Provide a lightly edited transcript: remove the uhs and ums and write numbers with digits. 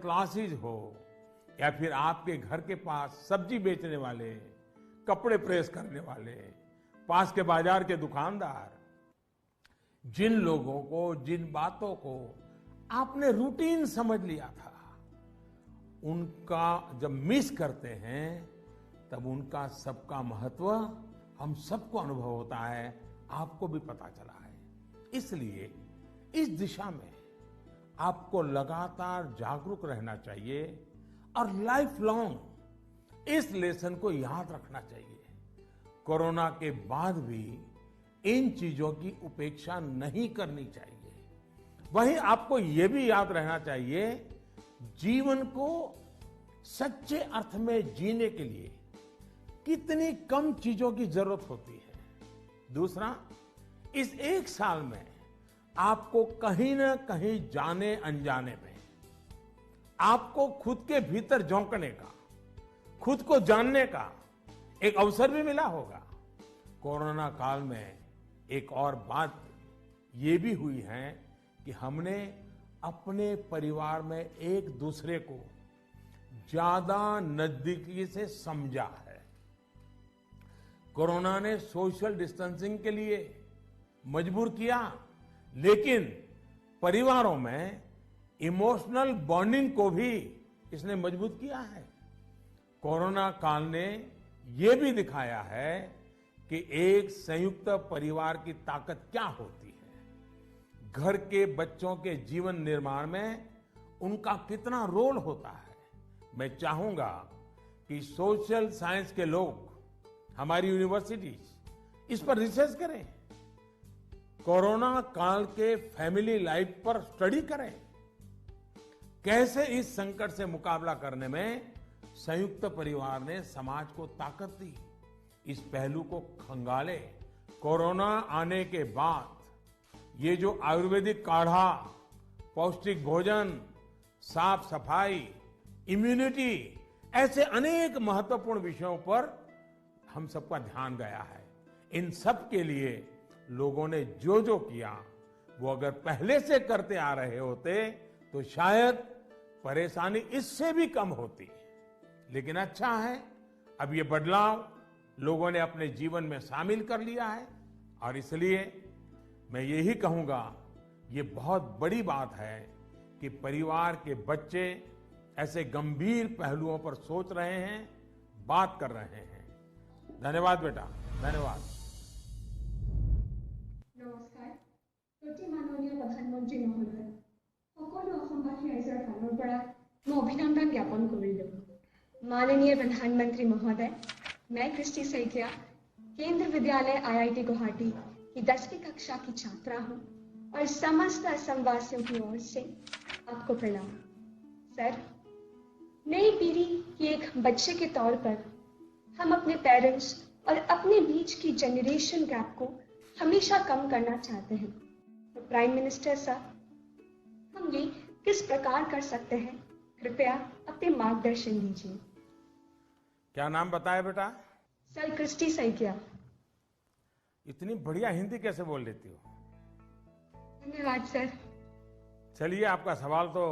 Classes हो या फिर आपके घर के पास सब्जी बेचने वाले, कपड़े प्रेस करने वाले, पास के बाजार के दुकानदार, जिन लोगों को, जिन बातों को आपने रूटीन समझ लिया था, उनका जब मिस करते हैं तब उनका सबका महत्व हम सबको अनुभव होता है, आपको भी पता चला है। इसलिए इस दिशा में आपको लगातार जागरूक रहना चाहिए और लाइफ लॉन्ग इस लेसन को याद रखना चाहिए। कोरोना के बाद भी इन चीजों की उपेक्षा नहीं करनी चाहिए। वहीं आपको यह भी याद रहना चाहिए, जीवन को सच्चे अर्थ में जीने के लिए कितनी कम चीजों की जरूरत होती है। दूसरा, इस एक साल में आपको कहीं ना कहीं जाने अनजाने में आपको खुद के भीतर झोंकने का, खुद को जानने का एक अवसर भी मिला होगा। कोरोना काल में एक और बात ये भी हुई है कि हमने अपने परिवार में एक दूसरे को ज्यादा नजदीकी से समझा है। कोरोना ने सोशल डिस्टेंसिंग के लिए मजबूर किया, लेकिन परिवारों में इमोशनल बॉन्डिंग को भी इसने मजबूत किया है। कोरोना काल ने यह भी दिखाया है कि एक संयुक्त परिवार की ताकत क्या होती है, घर के बच्चों के जीवन निर्माण में उनका कितना रोल होता है। मैं चाहूंगा कि सोशल साइंस के लोग, हमारी यूनिवर्सिटीज इस पर रिसर्च करें, कोरोना काल के फैमिली लाइफ पर स्टडी करें, कैसे इस संकट से मुकाबला करने में संयुक्त परिवार ने समाज को ताकत दी। इस पहलू को खंगाले। कोरोना आने के बाद ये जो आयुर्वेदिक काढ़ा, पौष्टिक भोजन, साफ सफाई, इम्यूनिटी, ऐसे अनेक महत्वपूर्ण विषयों पर हम सबका ध्यान गया है। इन सब के लिए लोगों ने जो जो किया, वो अगर पहले से करते आ रहे होते तो शायद परेशानी इससे भी कम होती। लेकिन अच्छा है, अब ये बदलाव लोगों ने अपने जीवन में शामिल कर लिया है और इसलिए मैं यही कहूंगा, ये बहुत बड़ी बात है कि परिवार के बच्चे ऐसे गंभीर पहलुओं पर सोच रहे हैं, बात कर रहे हैं। धन्यवाद बेटा, धन्यवाद। नमस्कार। माननीय प्रधानमंत्री महोदय, সকলো অসমবাসী ৰাইজৰ ফালৰ পৰা মই অভিনন্দন জ্ঞাপন কৰিলো। माननीय प्रधानमंत्री महोदय, मैं कृष्टि सैकिया केंद्र विद्यालय IIT गुवाहाटी की 10वीं कक्षा की छात्रा हूँ और समस्त असमवासियों की ओर से आपको प्रणाम। सर, नई पीढ़ी की एक बच्चे के तौर पर हम अपने पेरेंट्स और अपने बीच की जनरेशन गैप को हमेशा कम करना चाहते हैं। तो प्राइम मिनिस्टर साहब, हम ये किस प्रकार कर सकते हैं? कृपया अपने मार्गदर्शन दीजिए। क्या नाम बताया बेटा? Sir, Christy Saikia. इतनी बढ़िया हिंदी कैसे बोल लेती हो? धन्यवाद सर। चलिए, आपका सवाल तो